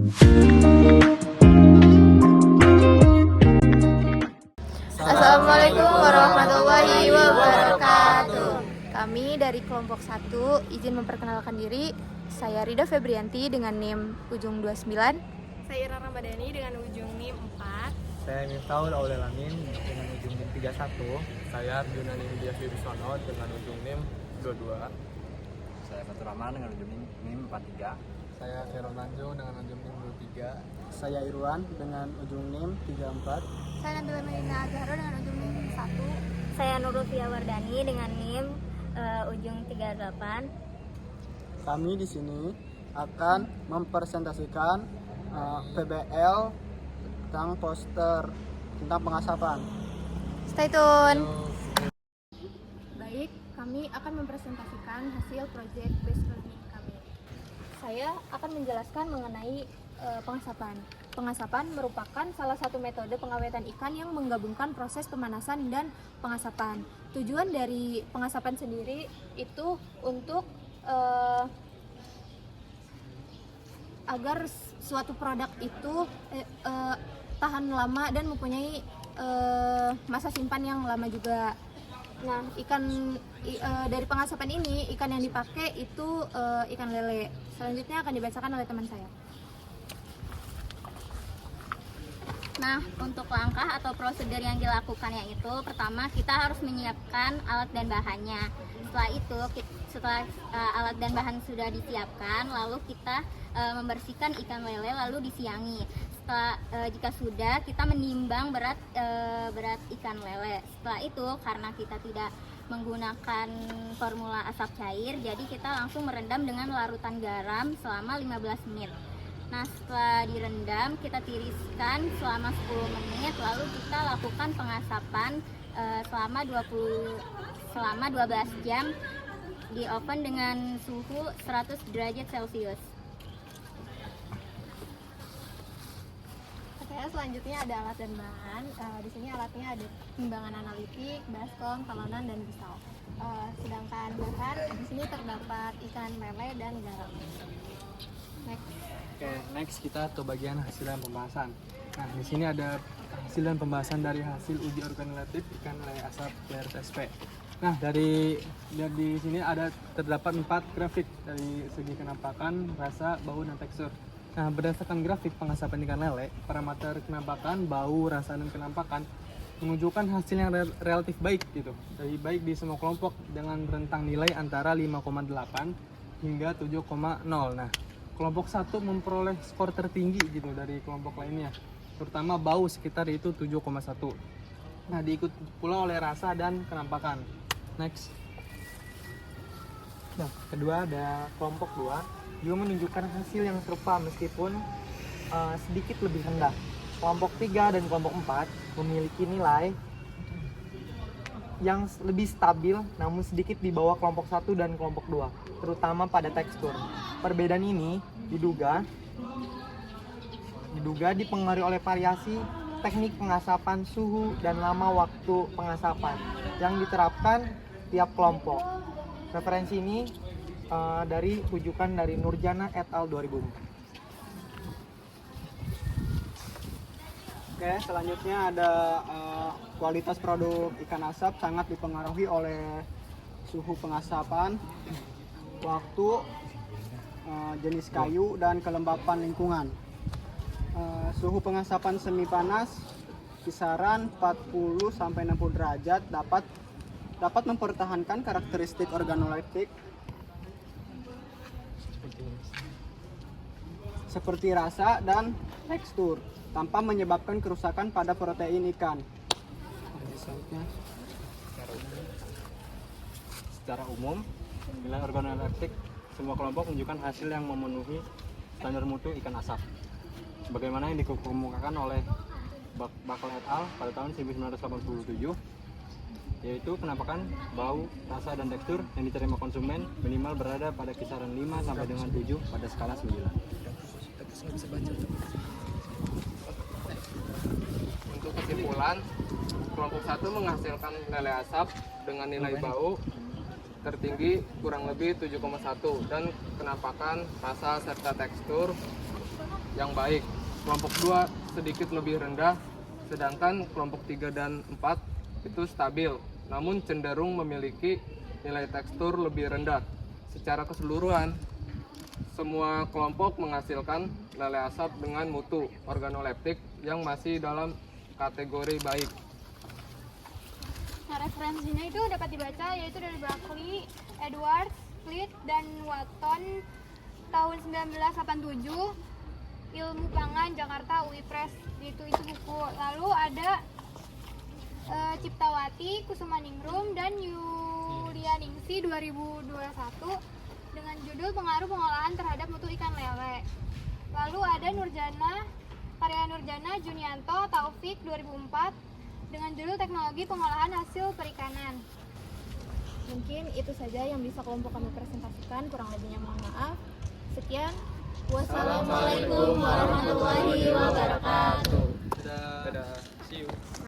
Assalamualaikum warahmatullahi wabarakatuh. Kami dari kelompok 1 izin memperkenalkan diri. Saya Rida Febrianti dengan NIM ujung 29. Saya Ira Ramadhani dengan ujung NIM 4. Saya Miftahul Aulelamin dengan ujung NIM 31. Saya Arjuna Nindya Wibisono dengan ujung NIM 22. Saya Fatur Rahman dengan ujung NIM 43. Saya Khairul Nanjo dengan ujung NIM 23. Saya Irwan dengan ujung NIM 34. Saya Nabila Melina Azharo dengan ujung NIM 1. Saya Nurulfia Wardani dengan NIM ujung 38. Kami di sini akan mempresentasikan PBL tentang poster tentang pengasapan. Stay tune. Baik, kami akan mempresentasikan hasil project based learning kami. Saya akan menjelaskan mengenai pengasapan. Pengasapan merupakan salah satu metode pengawetan ikan yang menggabungkan proses pemanasan dan pengasapan. Tujuan dari pengasapan sendiri itu untuk agar suatu produk itu tahan lama dan mempunyai masa simpan yang lama juga. Nah, dari pengasapan ini, ikan yang dipakai itu ikan lele. Selanjutnya akan dibacakan oleh teman saya. Nah, untuk langkah atau prosedur yang dilakukan yaitu pertama kita harus menyiapkan alat dan bahannya. Setelah alat dan bahan sudah disiapkan, lalu kita membersihkan ikan lele lalu disiangi. Jika sudah, kita menimbang berat ikan lele. Setelah itu, karena kita tidak menggunakan formula asap cair, jadi kita langsung merendam dengan larutan garam selama 15 menit. Nah, setelah direndam, kita tiriskan selama 10 menit, lalu kita lakukan pengasapan selama 12 jam di oven dengan suhu 100 derajat Celcius. Oke, selanjutnya ada alat dan bahan. Di sini alatnya ada timbangan analitik, baskom, talonan, dan pisau. Sedangkan bahan di sini terdapat ikan lele dan garam. Oke, next kita ke bagian hasil dan pembahasan. Nah, di sini ada hasil dan pembahasan dari hasil uji organoleptik ikan lele asap PRTSP. Nah, dari sini terdapat 4 grafik dari segi kenampakan, rasa, bau, dan tekstur. Nah, berdasarkan grafik pengasapan ikan lele, parameter kenampakan, bau, rasa, dan kenampakan menunjukkan hasil yang relatif baik gitu. Jadi baik di semua kelompok dengan rentang nilai antara 5,8 hingga 7,0. Nah, kelompok 1 memperoleh skor tertinggi gitu dari kelompok lainnya, terutama bau sekitar itu 7,1. Nah, diikut pula oleh rasa dan kenampakan. Next. Nah, kedua ada kelompok 2 juga menunjukkan hasil yang serupa meskipun sedikit lebih rendah. Kelompok 3 dan kelompok 4 memiliki nilai yang lebih stabil namun sedikit di bawah kelompok 1 dan kelompok 2, terutama pada tekstur. Perbedaan ini diduga dipengaruhi oleh variasi teknik pengasapan, suhu, dan lama waktu pengasapan yang diterapkan tiap kelompok. Referensi ini dari rujukan dari Nurjana et al. 2004. Oke, selanjutnya ada kualitas produk ikan asap sangat dipengaruhi oleh suhu pengasapan, waktu, jenis kayu, dan kelembapan lingkungan. Suhu pengasapan semi panas kisaran 40-60 derajat dapat mempertahankan karakteristik organoleptik seperti rasa dan tekstur tanpa menyebabkan kerusakan pada protein ikan. Secara umum, nilai organoleptik semua kelompok menunjukkan hasil yang memenuhi standar mutu ikan asap, sebagaimana yang dikemukakan oleh Bakal et al. Pada tahun 1987, yaitu penampakan, bau, rasa, dan tekstur yang diterima konsumen minimal berada pada kisaran 5 sampai dengan 7 pada skala 9. Untuk kesimpulan, kelompok 1 menghasilkan lele asap dengan nilai bau tertinggi kurang lebih 7,1 dan kenampakan, rasa, serta tekstur yang baik. Kelompok 2 sedikit lebih rendah, sedangkan kelompok 3 dan 4 itu stabil, namun cenderung memiliki nilai tekstur lebih rendah. Secara keseluruhan, semua kelompok menghasilkan lele asap dengan mutu organoleptik yang masih dalam kategori baik. Nah, referensinya itu dapat dibaca yaitu dari Buckley, Edwards, Fleet, dan Watton tahun 1987, Ilmu Pangan Jakarta UI Press, itu buku. Lalu ada Ciptawati, Kusumaningrum, dan Yulianingsi 2021 dengan judul Pengaruh Pengolahan Terhadap Mutu Ikan Lele. Lalu ada karya Nurjana Junianto Taufik 2004 dengan judul Teknologi Pengolahan Hasil Perikanan. Mungkin itu saja yang bisa kelompok kami presentasikan, kurang lebihnya mohon maaf. Sekian, wassalamualaikum warahmatullahi wabarakatuh.